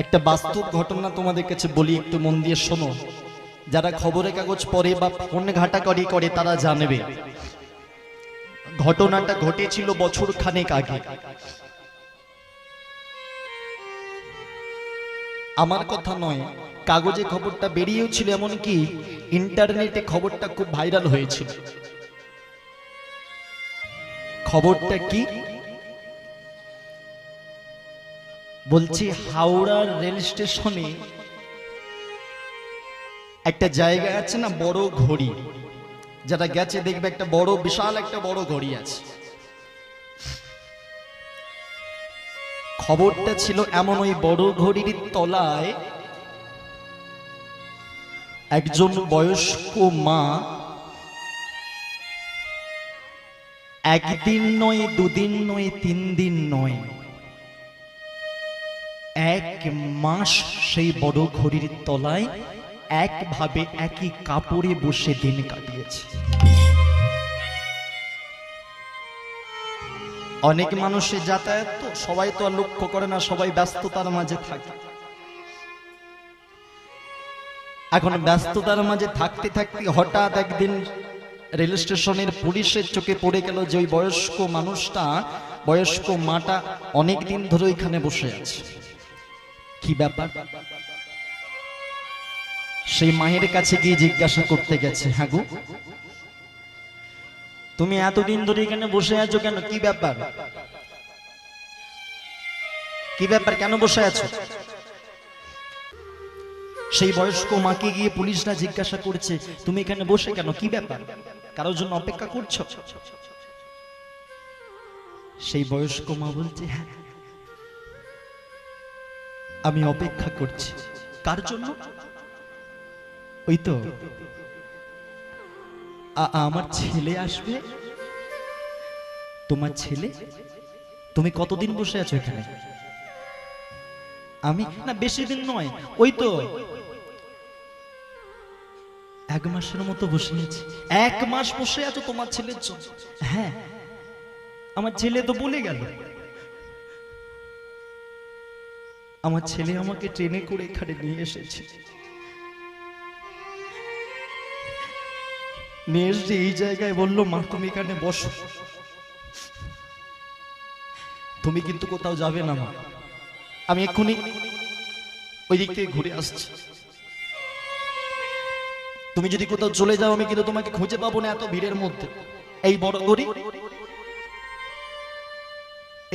একটা বাস্তব ঘটনা তোমাদের কাছে বলি, একটু মন দিয়ে শোনো। যারা খবরের কাগজ পড়ে বা ফোন ঘাটাঘাটি করে তারা জানবে। ঘটনাটা ঘটেছিল বছর খানেক আগে। আমার কথা নয়, কাগজে খবরটা বেরিয়েছিল, এমনকি ইন্টারনেটে খবরটা খুব ভাইরাল হয়েছিল। খবরটা কি বলছি, হাওড়ার রেল স্টেশনে একটা জায়গা আছে না, বড় ঘড়ি। যারা গেছে দেখবে একটা বড়, বিশাল একটা বড় ঘড়ি আছে। খবরটা ছিল এমন, ওই বড় ঘড়ির তলায় একজন বয়স্ক মা একদিন নয়, দুদিন নয়, 3 দিন নয়, 1 মাস সেই বড় ঘড়ির তলায় একভাবে একই কাপড়ে বসে দিন কাটিয়েছে। অনেক মানুষের যাতায়াত তো, সবাই তো আর লক্ষ্য করে না, সবাই ব্যস্ততার মাঝে থাকে। এখন ব্যস্ততার মাঝে থাকতে থাকতে হঠাৎ একদিন রেল স্টেশনের পুলিশের চোখে পড়ে গেল যে ওই বয়স্ক মানুষটা, বয়স্ক মাটা অনেকদিন ধরে ওইখানে বসে আছে। কি ব্যাপার? সেই মায়ের কাছে গিয়ে জিজ্ঞাসা করতে গেছে, হ্যাঁ গো, তুমি এতদিন ধরে এখানে বসে আছো কেন? কি ব্যাপার? কি ব্যাপার, কেন বসে আছো? সেই বয়স্ক মাকে গিয়ে পুলিশরা জিজ্ঞাসা করছে, তুমি এখানে বসে কেন? কি ব্যাপার? কারোর জন্য অপেক্ষা করছো? সেই বয়স্ক মা বলছে, হ্যাঁ, আমি অপেক্ষা করছি। কার জন্য? ওই তো আমার ছেলে আসবে। তোমার ছেলে? তুমি কতদিন বসে আছো এখানে? আমি না, বেশি দিন নয়, ওই তো 1 মাসের মতো বসে আছি। 1 মাস বসে আছো তোমার ছেলের জন্য? হ্যাঁ, আমার ছেলে তো বলে গেল। আমার ছেলে আমাকে ট্রেনে করে এখানে নিয়ে এসেছে। নিয়ে এসে এই জায়গায় বললো, মা তুমি এখানে বসো, তুমি কিন্তু কোথাও যাবে না মা, আমি এক্ষুনি ওই দিক থেকে ঘুরে আসছি। তুমি যদি কোথাও চলে যাও আমি কিন্তু তোমাকে খুঁজে পাবো না এত ভিড়ের মধ্যে। এই বড় ঘড়ি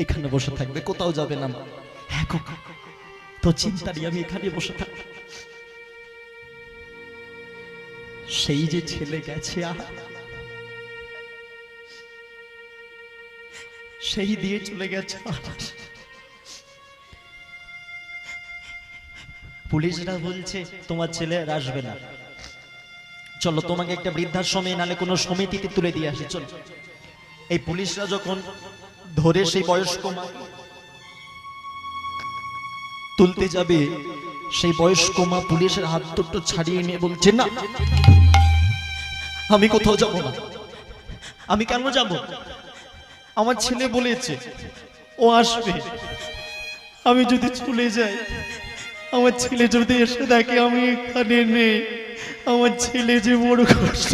এখানে বসে থাকবে, কোথাও যাবে না মা। হ্যাঁ তো চিন্তা নেই, আমি এখানে বসে থাকবো। সেই যে ছেলে গেছে, সেই দিয়ে চলে গেছে। পুলিশরা বলছে তোমার ছেলে আর আসবে না, চলো তোমাকে একটা বৃদ্ধাশ্রমে নালে কোনো সমিতিতে তুলে দিয়ে আসি, চলো। এই পুলিশরা যখন ধরে সেই বয়স্ক মা তুলতে যাবে, সেই বয়স্ক মা পুলিশের হাত দুটো ছাড়িয়ে নিয়ে বলছে, না, আমি কোথাও যাব না। আমি কেন যাব? আমার ছেলে বলেছে ও আসবে। আমি যদি চলে যাই, আমার ছেলে যদি এসে দেখে আমি এখানে নেই, আমার ছেলে যে বড় কষ্ট।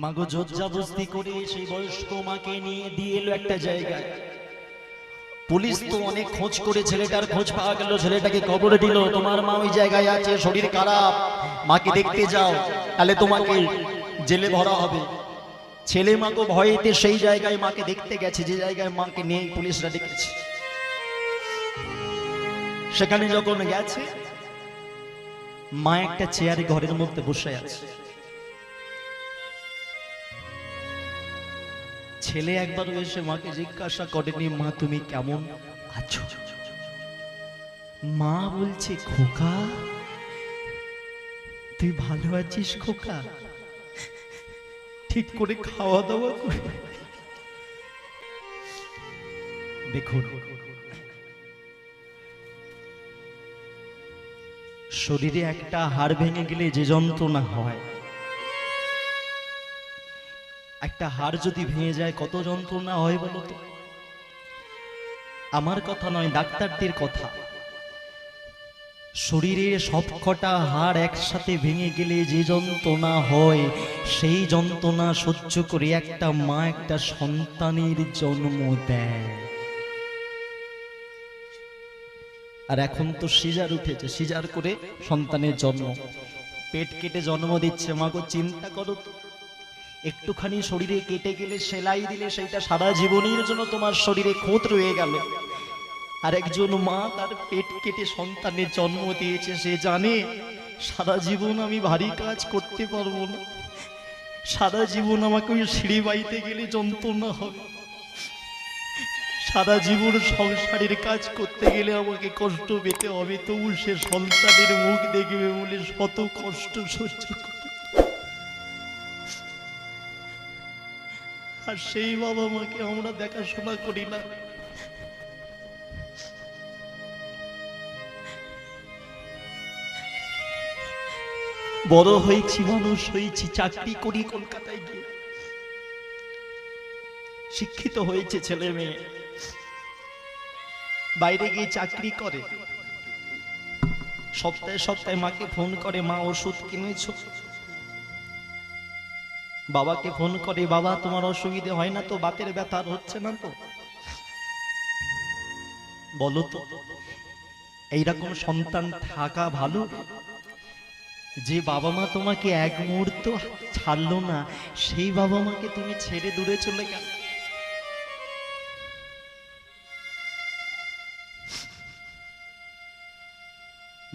মাগো জোরজবরদস্তি করে সেই বয়স্ক মাকে নিয়ে দিয়ে এলো একটা জায়গায়। পুলিশ তো অনেক খোঁজ করে ছেলেটার খোঁজ পাওয়া গেল, ছেলেটাকে খবর দিল, তোমার মা ওই জায়গায় আছে, শরীর খারাপ, মাকে দেখতে যাও, তাহলে তোমাকে জেলে ভরা হবে। ছেলে মাকে ভয়েতে সেই জায়গায় মাকে দেখতে গেছে, যে জায়গায় মাকে নিয়ে পুলিশরা ডেকেছে। সেখানে যখন গেছে, মা একটা চেয়ারে ঘরের মধ্যে বসে আছে। ছেলে একবার এসে মাকে জিজ্ঞাসা করেনি, মা তুমি কেমন আছো? মা বলছে, খোকা তুই ভালো আছিস খোকা? ঠিক করে খাওয়া দাওয়া করে? দেখুন, শরীরে একটা হাড় ভেঙে গেলে যে যন্ত্রণা হয়, একটা হাড় যদি ভেঙে যায় কত যন্ত্রণা হয় বলো তো। আমার কথা নয়, ডাক্তারদের কথা। শরীরের সবকটা হাড় একসাথে ভেঙে গেলে যে যন্ত্রণা হয়, সেই যন্ত্রণা সহ্য করে একটা মা একটা সন্তানের জন্ম দেয়। আর এখন তো সিজার উঠেছে, সিজার করে সন্তানের জন্ম, পেট কেটে জন্ম দিচ্ছে। মাগো চিন্তা করো তো, একটুখানি শরীরে কেটে গেলে, সেলাই দিলে সেইটা সারা জীবনের জন্য তোমার শরীরে খোঁত রয়ে গেল। আর একজন মা তার পেট কেটে সন্তানের জন্ম দিয়েছে, সে জানে সারা জীবন আমি ভারী কাজ করতে পারবো না, সারা জীবন আমাকে ওই সিঁড়ি বাইতে গেলে যন্ত্রণা হবে, সারা জীবন সংসারের কাজ করতে গেলে আমাকে কষ্ট পেতে হবে, তবু সে সন্তানের মুখ দেখবে বলে শত কষ্ট সহ্য করে। আর সেই বাবা মাকে আমরা দেখাশোনা করি না। বড় হয়েছি, মানুষ হয়েছি, চাকরি করি কলকাতায় গিয়ে, শিক্ষিত হয়েছে ছেলে মেয়ে, বাইরে গিয়ে চাকরি করে, সপ্তাহে সপ্তাহে মাকে ফোন করে, মা ওষুধ কিনেছো? বাবাকে ফোন করে, বাবা তোমার অসুবিধে হয় না তো, বাতের ব্যথা হচ্ছে না তো? বলো তো, এইরকম সন্তান থাকা ভালো? যে বাবা মা তোমাকে এক মুহূর্ত ছাড়লো না, সেই বাবা মাকে তুমি ছেড়ে দূরে চলে গেল।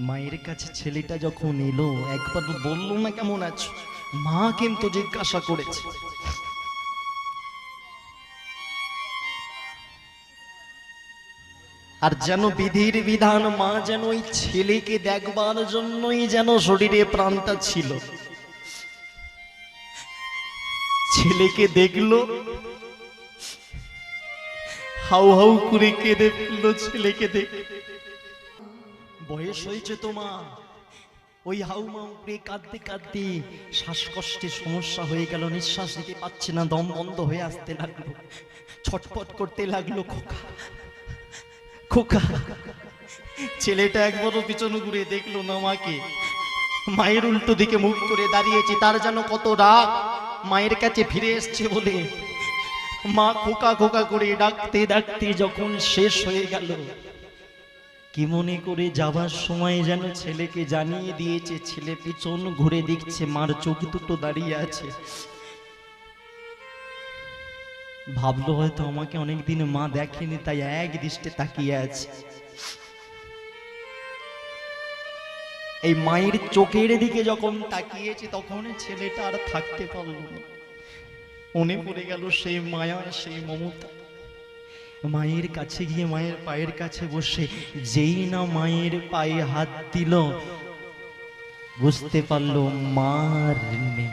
মায়ের কাছে ছেলেটা যখন এলো, একবার বললো না কেমন আছো, মা কিন্তু জিজ্ঞাসা করেছে। আর যেন বিধির বিধান, মা যেন ওই ছেলেকে দেখবার জন্যই যেন শরীরে প্রাণটা ছিল। ছেলেকে দেখলো, হাউ হাউ করে কেঁদে ফেললো ছেলেকে দেখে। বয়স হয়েছে তোমার, ওই হাউমাউ করে কাঁদতে কাঁদতে শ্বাসকষ্টের সমস্যা হয়ে গেল, নিঃশ্বাস নিতে পারছে না, দম বন্ধ হয়ে আসতে লাগলো, ছটফট করতে লাগলো, খোকা খোকা। ছেলেটা একবারও পিছনে ঘুরে দেখলো না মাকে, মায়ের উল্টো দিকে মুখ করে দাঁড়িয়েছে। তার যেন কত রাগ, মায়ের কাছে ফিরে এসছে বলে। মা খোকা খোকা করে ডাকতে ডাকতে যখন শেষ হয়ে গেল, কি মনে করে যাবার সময় যেন ছেলেকে জানিয়ে দিয়েছে। ছেলে পিছন ঘুরে দেখছে, মার চোখ দুটো দাঁড়িয়ে আছে। ভাবলো হয়তো আমাকে অনেকদিন মা দেখেনি, তাই এক দৃষ্টে তাকিয়ে আছে। এই মায়ের চোখের দিকে যখন তাকিয়েছে, তখন ছেলেটা আর থাকতে পারল না, মনে পড়ে গেল সেই মায়া, সেই মমতা। মায়ের কাছে গিয়ে মায়ের পায়ের কাছে বসে যেই না মায়ের পায়ে হাত দিল, বুঝতে পারলো মার নেই।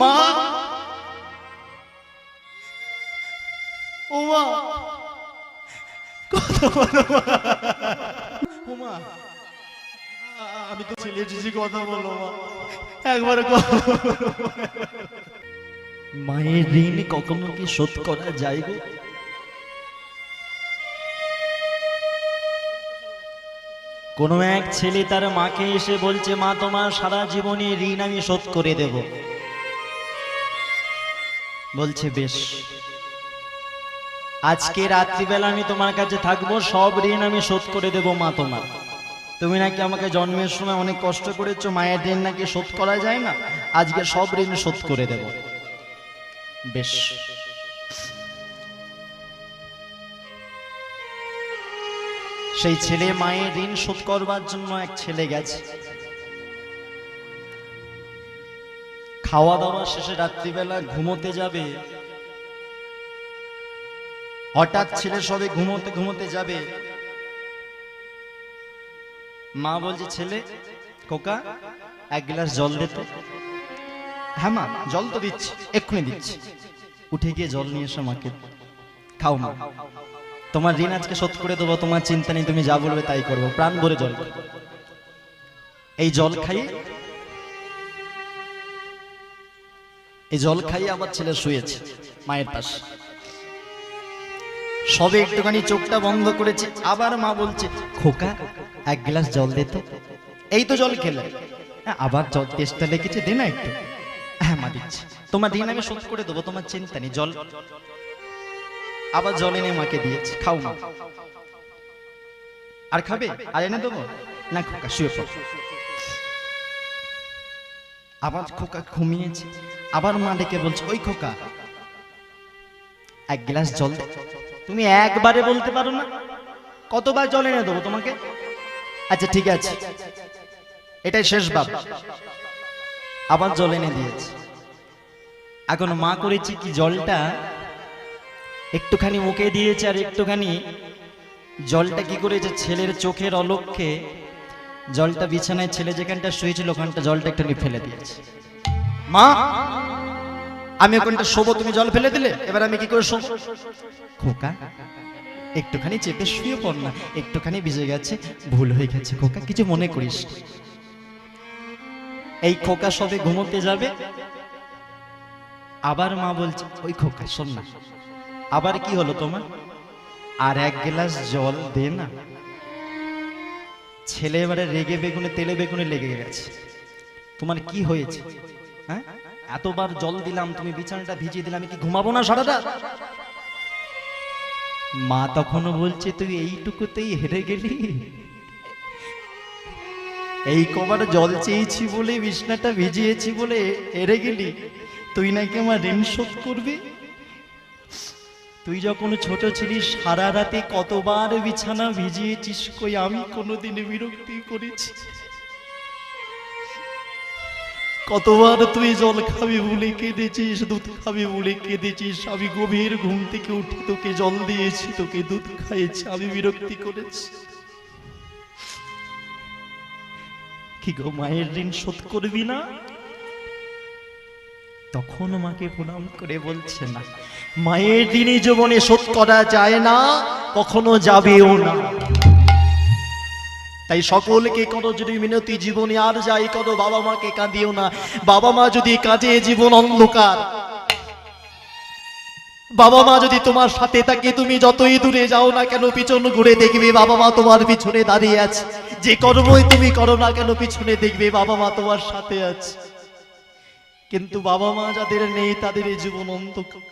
মা, ও মা, কথা বলো মা, আমি তো ছেলে জিজি, কথা বলো মা, একবার মায়ের ঋণ কখনো কি শোধ করা যায় গো? কোনো এক ছেলে তার মাকে এসে বলছে, মা তোমার সারা জীবনের ঋণ আমি শোধ করে দেব। বলছে বেশ, আজকে রাত্রিবেলা আমি তোমার কাছে থাকবো, সব ঋণ আমি শোধ করে দেব মা তোমার। তুমি নাকি আমাকে জন্মের সময় অনেক কষ্ট করেছো, মায়ের ঋণ নাকি শোধ করা যায় না, আজকে সব ঋণ শোধ করে দেব। বেশ, সেই ছেলে মায়ের ঋণ শোধ করবার জন্য এক ছেলে গেছে। খাওয়া দাওয়া শেষে রাত্রিবেলা ঘুমোতে যাবে, হঠাৎ ছেলে সবে ঘুমোতে ঘুমোতে যাবে, মা বলছে, ছেলে খোকা এক গ্লাস জল দে তো। হ্যাঁ মা, জল তো দিচ্ছি, এক্ষুনি দিচ্ছি। উঠে গিয়ে জল নিয়ে এসো, মাকে খাও মা, তোমার ঋণ আজকে শোধ করে দেবো, তোমার চিন্তা নেই, তুমি যা বলবে তাই করবো, প্রাণ ভরে জল। এই জল খাইয়ে আবার ছেলে শুয়েছে মায়ের পাশে। সবে একটুখানি চোখটা বন্ধ করেছে, আবার মা বলছে, খোকা এক গ্লাস জল দে তো। এই তো জল খেলে, আবার জল তেষ্টা লেগেছে, দে না একটু। হ্যাঁ মা দিচ্ছি, তোমার দিন আমি শোধ করে দেবো, তোমার চিন্তা নেই। জল, আবার জল এনে মাকে দিয়েছে, খাও মা। আর খাবে? আর এনে দেবো না, খোকা শুয়ে পড়। আবার খোকা ঘুমিয়েছে, আবার মা ডেকে বলছে, ওই খোকা এক গ্লাস জল দে। তুমি একবারে বলতে পারো না? কতবার জল এনে দেবো তোমাকে? আচ্ছা ঠিক আছে, এটাই শেষ বার। আবার জল এনে দিয়েছে। এখন মা করেছি কি, জলটা একটুখানি মুখে দিয়েছে, আর একটুখানি জলটা কি করেছে, ছেলের চোখের অলক্ষ্যে জলটা বিছানায় ছেলে যেখানটা শুয়েছিল ওখানটা জলটা একটু ফেলে দিয়েছে। মা আমি ওখানটা শোবো, তুমি জল ফেলে দিলে, এবার আমি কি করে শোবো? খোকা একটুখানি চেপে শুয়ে পড় না, একটুখানি ভিজে গেছে, ভুল হয়ে গেছে খোকা, কিছু মনে করিস। এই খোকা সবে ঘুমোতে যাবে, আবার মা বলছে, ওই খোকা শোন না, আবার কি হলো তোমার? আর এক গ্লাস জল দে না। ছেলে এবারে রেগে বেগুনে তেলে বেগুনে লেগে গেছে। তোমার কি হয়েছে? হ্যাঁ, এতবার জল দিলাম, তুমি বিছানাটা ভিজিয়ে দিলাম, আমি কি ঘুমাবো না সারা রাত? মা তখনও বলছে, তুই এইটুকুতেই হেরে গেলি? এই কবার জল চেয়েছি বলে, বিছানাটা ভিজিয়েছি বলে হেরে গেলি? তুই নাকি আমার ঋণ শোধ করবি? তুই যখন ছোট ছিলিস সারা রাতে কতবার বিছানা ভিজিয়েছিস, কই আমি কোনোদিন বিরক্তি করেছি? কতবার তুই জল খাবি বলে কেঁদেছিস, দুধ খাবি বলে কেঁদেছিস, আমি গভীর ঘুম থেকে উঠে তোকে জল দিয়েছি, তোকে দুধ খাইয়েছি, আমি বিরক্তি করেছি? কি গো, মায়ের ঋণ শোধ করবি না? তখন মাকে প্রণাম করে বলছে, না, মায়ের ঋণী জীবনে শোধ করা যায় না, কখনো যাবেও না। তাই সকলকে করো যদি মিনতি, জীবনে আর যাই করো, বাবা মাকে কাঁদিও না। বাবা মা যদি কাঁদে, জীবন অন্ধকার। বাবা মা যদি তোমার সাথে থাকে, তুমি যতই দূরে যাও না কেন, পিছন ঘুরে দেখবে বাবা মা তোমার পিছনে দাঁড়িয়ে আছে। যে কর্মই তুমি করো না কেন, পিছনে দেখবে বাবা মা তোমার সাথে আছে। কিন্তু বাবা মা যাদের নেই, তাদের জীবন অন্ধকার।